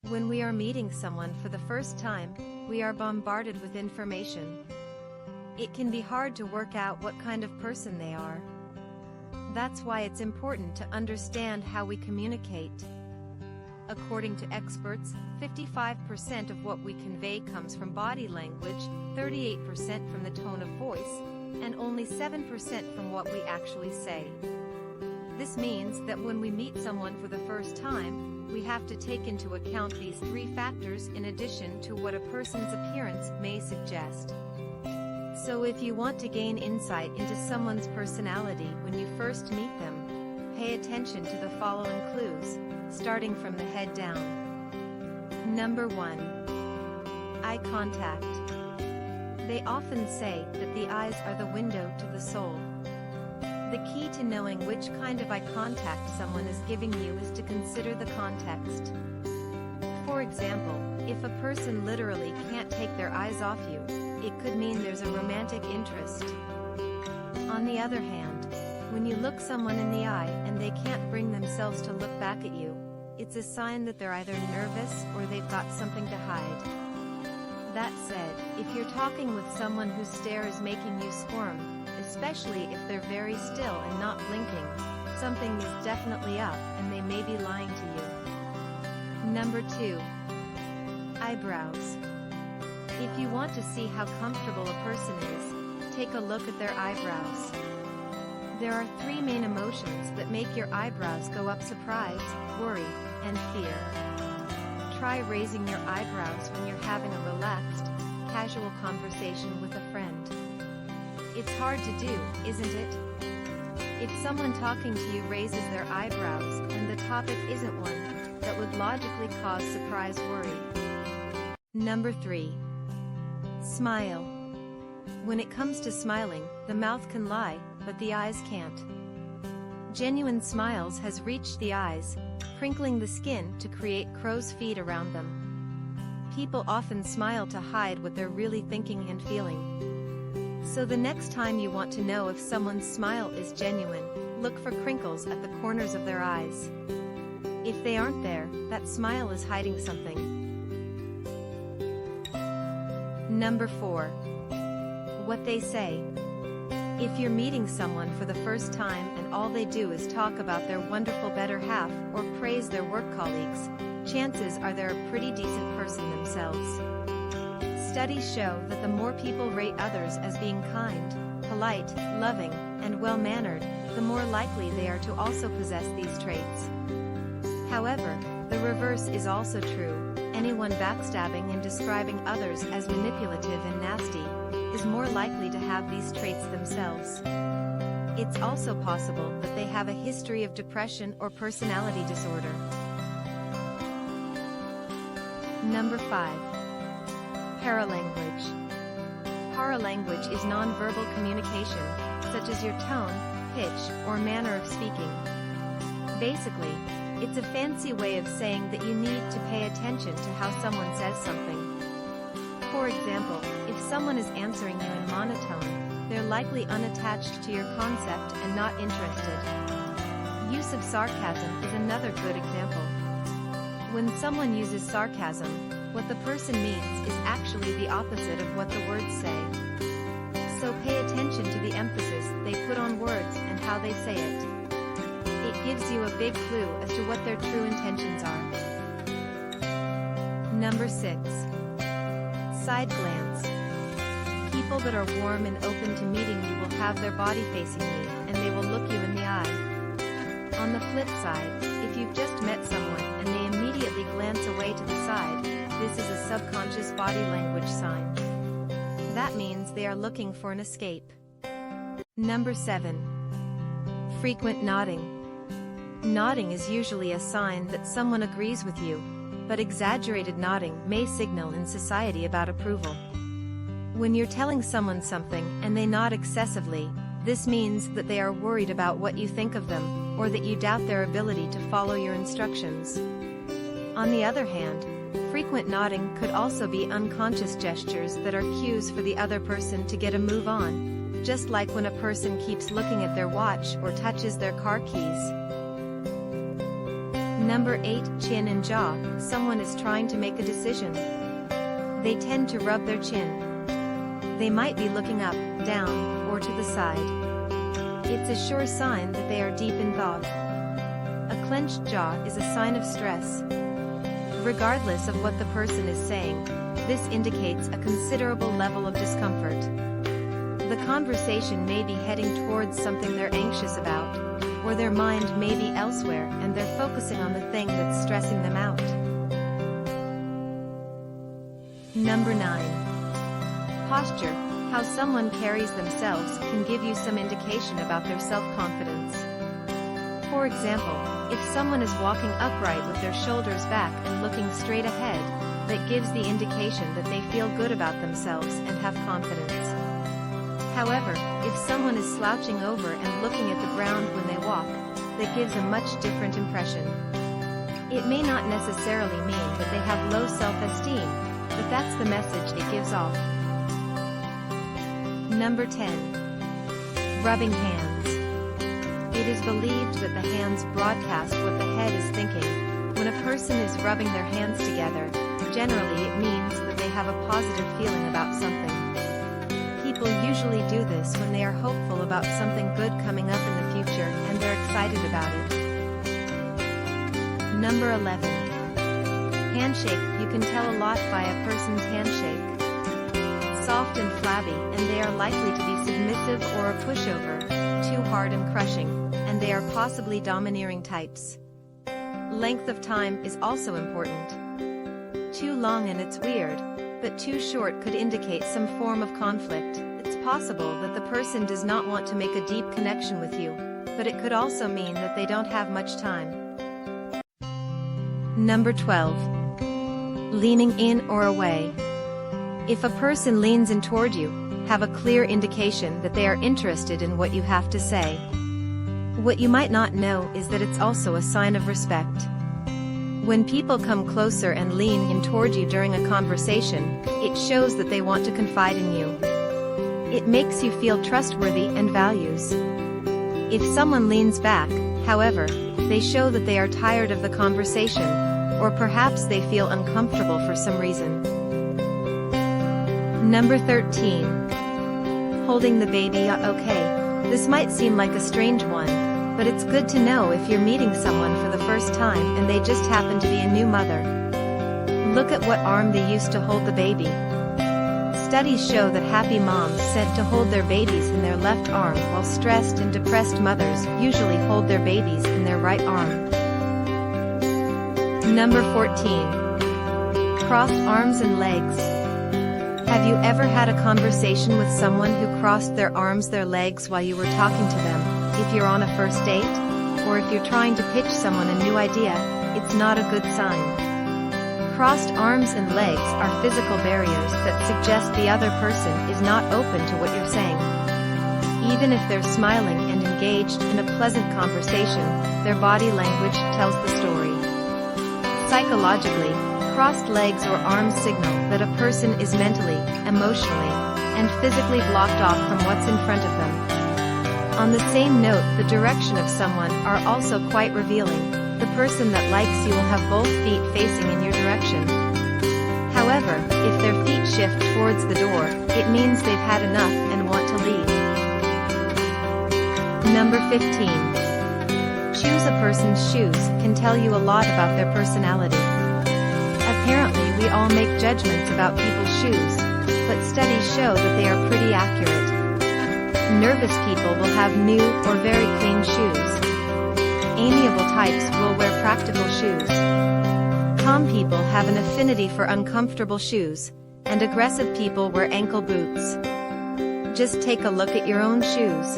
When we are meeting someone for the first time, we are bombarded with information. It can be hard to work out what kind of person they are. That's why it's important to understand how we communicate. According to experts, 55% of what we convey comes from body language, 38% from the tone of voice, and only 7% from what we actually say. This means that when we meet someone for the first time, we have to take into account these three factors in addition to what a person's appearance may suggest. So if you want to gain insight into someone's personality when you first meet them, pay attention to the following clues, starting from the head down. Number 1. Eye contact. They often say that the eyes are the window to the soul. The key to knowing which kind of eye contact someone is giving you is to consider the context. For example, if a person literally can't take their eyes off you, it could mean there's a romantic interest. On the other hand, when you look someone in the eye and they can't bring themselves to look back at you, it's a sign that they're either nervous or they've got something to hide. That said, if you're talking with someone whose stare is making you squirm, especially if they're very still and not blinking, something is definitely up and they may be lying to you. Number 2. Eyebrows. If you want to see how comfortable a person is, take a look at their eyebrows. There are three main emotions that make your eyebrows go up: surprise, worry, and fear. Try raising your eyebrows when you're having a relaxed, casual conversation with a friend. It's hard to do, isn't it? If someone talking to you raises their eyebrows and the topic isn't one that would logically cause surprise worry. Number 3. Smile. When it comes to smiling, the mouth can lie, but the eyes can't. Genuine smiles has reached the eyes, crinkling the skin to create crow's feet around them. People often smile to hide what they're really thinking and feeling. So the next time you want to know if someone's smile is genuine, look for crinkles at the corners of their eyes. If they aren't there, that smile is hiding something. Number 4. What they say. If you're meeting someone for the first time and all they do is talk about their wonderful better half or praise their work colleagues, chances are they're a pretty decent person themselves. Studies show that the more people rate others as being kind, polite, loving, and well-mannered, the more likely they are to also possess these traits. However, the reverse is also true. Anyone backstabbing and describing others as manipulative and nasty is more likely to have these traits themselves. It's also possible that they have a history of depression or personality disorder. Number 5. Paralanguage. Paralanguage is nonverbal communication, such as your tone, pitch, or manner of speaking. Basically, it's a fancy way of saying that you need to pay attention to how someone says something. For example, if someone is answering you in monotone, they're likely unattached to your concept and not interested. Use of sarcasm is another good example. When someone uses sarcasm, what the person means is actually the opposite of what the words say. So pay attention to the emphasis they put on words and how they say it. It gives you a big clue as to what their true intentions are. Number 6. Side glance. People that are warm and open to meeting you will have their body facing you, and they will look you in the eye. On the flip side, if you've just met someone and they immediately glance away to the side, this is a subconscious body language sign. That means they are looking for an escape. Number 7. Frequent nodding. Nodding is usually a sign that someone agrees with you, but exaggerated nodding may signal in society about approval. When you're telling someone something and they nod excessively, this means that they are worried about what you think of them, or that you doubt their ability to follow your instructions. On the other hand, frequent nodding could also be unconscious gestures that are cues for the other person to get a move on, just like when a person keeps looking at their watch or touches their car keys. Number 8, chin and jaw. Someone is trying to make a decision. They tend to rub their chin. They might be looking up, down, or to the side. It's a sure sign that they are deep in thought. A clenched jaw is a sign of stress. Regardless of what the person is saying, this indicates a considerable level of discomfort. The conversation may be heading towards something they're anxious about, or their mind may be elsewhere and they're focusing on the thing that's stressing them out. Number 9. Posture. How someone carries themselves can give you some indication about their self-confidence. For example, if someone is walking upright with their shoulders back and looking straight ahead, that gives the indication that they feel good about themselves and have confidence. However, if someone is slouching over and looking at the ground when they walk, that gives a much different impression. It may not necessarily mean that they have low self-esteem, but that's the message it gives off. Number 10. Rubbing hands. It is believed that the hands broadcast what the head is thinking. When a person is rubbing their hands together, generally it means that they have a positive feeling about something. People usually do this when they are hopeful about something good coming up in the future and they're excited about it. Number 11. Handshake. You can tell a lot by a person's handshake. Soft and flabby, and they are likely to be submissive or a pushover, too hard and crushing, and they are possibly domineering types. Length of time is also important. Too long and it's weird, but too short could indicate some form of conflict. It's possible that the person does not want to make a deep connection with you, but it could also mean that they don't have much time. Number 12. Leaning in or away. If a person leans in toward you, have a clear indication that they are interested in what you have to say. What you might not know is that it's also a sign of respect. When people come closer and lean in toward you during a conversation, it shows that they want to confide in you. It makes you feel trustworthy and values. If someone leans back, however, they show that they are tired of the conversation, or perhaps they feel uncomfortable for some reason. Number 13. Holding the baby. Okay, this might seem like a strange one, but it's good to know if you're meeting someone for the first time and they just happen to be a new mother. Look at what arm they used to hold the baby. Studies show that happy moms said to hold their babies in their left arm, while stressed and depressed mothers usually hold their babies in their right arm. Number 14. Crossed arms and legs. Have you ever had a conversation with someone who crossed their arms, their legs while you were talking to them? If you're on a first date, or if you're trying to pitch someone a new idea, it's not a good sign. Crossed arms and legs are physical barriers that suggest the other person is not open to what you're saying. Even if they're smiling and engaged in a pleasant conversation, their body language tells the story. Psychologically, crossed legs or arms signal that a person is mentally, emotionally, and physically blocked off from what's in front of them. On the same note, the direction of someone are also quite revealing. The person that likes you will have both feet facing in your direction. However, if their feet shift towards the door, it means they've had enough and want to leave. Number 15. Choose a person's shoes can tell you a lot about their personality. Apparently we all make judgments about people's shoes, but studies show that they are pretty accurate. Nervous people will have new or very clean shoes. Amiable types will wear practical shoes. Calm people have an affinity for uncomfortable shoes, and aggressive people wear ankle boots. Just take a look at your own shoes.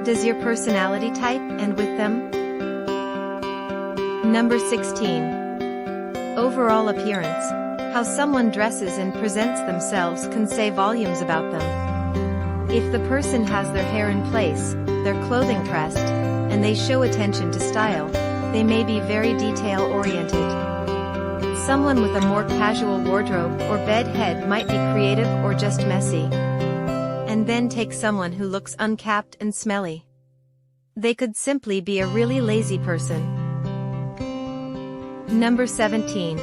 Does your personality type end with them? Number 16. Overall appearance. How someone dresses and presents themselves can say volumes about them. If the person has their hair in place, their clothing pressed, and they show attention to style, they may be very detail-oriented. Someone with a more casual wardrobe or bed head might be creative or just messy. And then take someone who looks uncapped and smelly. They could simply be a really lazy person. Number 17.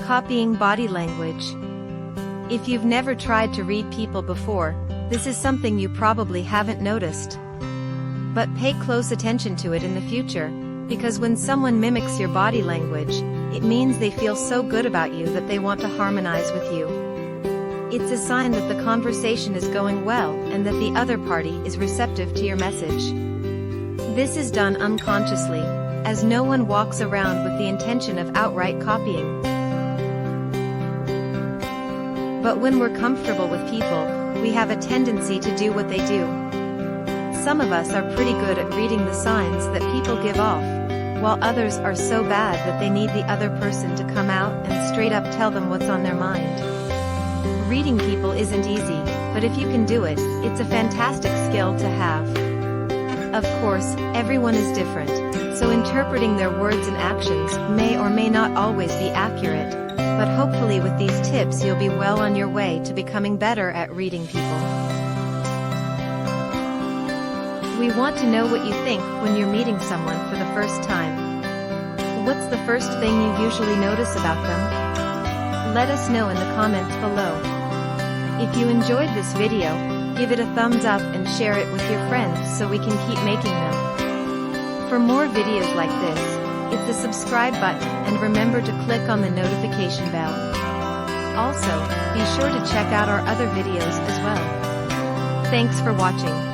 Copying body language. If you've never tried to read people before, this is something you probably haven't noticed. But pay close attention to it in the future, because when someone mimics your body language, it means they feel so good about you that they want to harmonize with you. It's a sign that the conversation is going well and that the other party is receptive to your message. This is done unconsciously, as no one walks around with the intention of outright copying. But when we're comfortable with people, we have a tendency to do what they do. Some of us are pretty good at reading the signs that people give off, while others are so bad that they need the other person to come out and straight up tell them what's on their mind. Reading people isn't easy, but if you can do it, it's a fantastic skill to have. Of course, everyone is different, so interpreting their words and actions may or may not always be accurate, but hopefully with these tips you'll be well on your way to becoming better at reading people. We want to know what you think when you're meeting someone for the first time. What's the first thing you usually notice about them? Let us know in the comments below. If you enjoyed this video, give it a thumbs up and share it with your friends so we can keep making them. For more videos like this, hit the subscribe button and remember to click on the notification bell. Also, be sure to check out our other videos as well. Thanks for watching.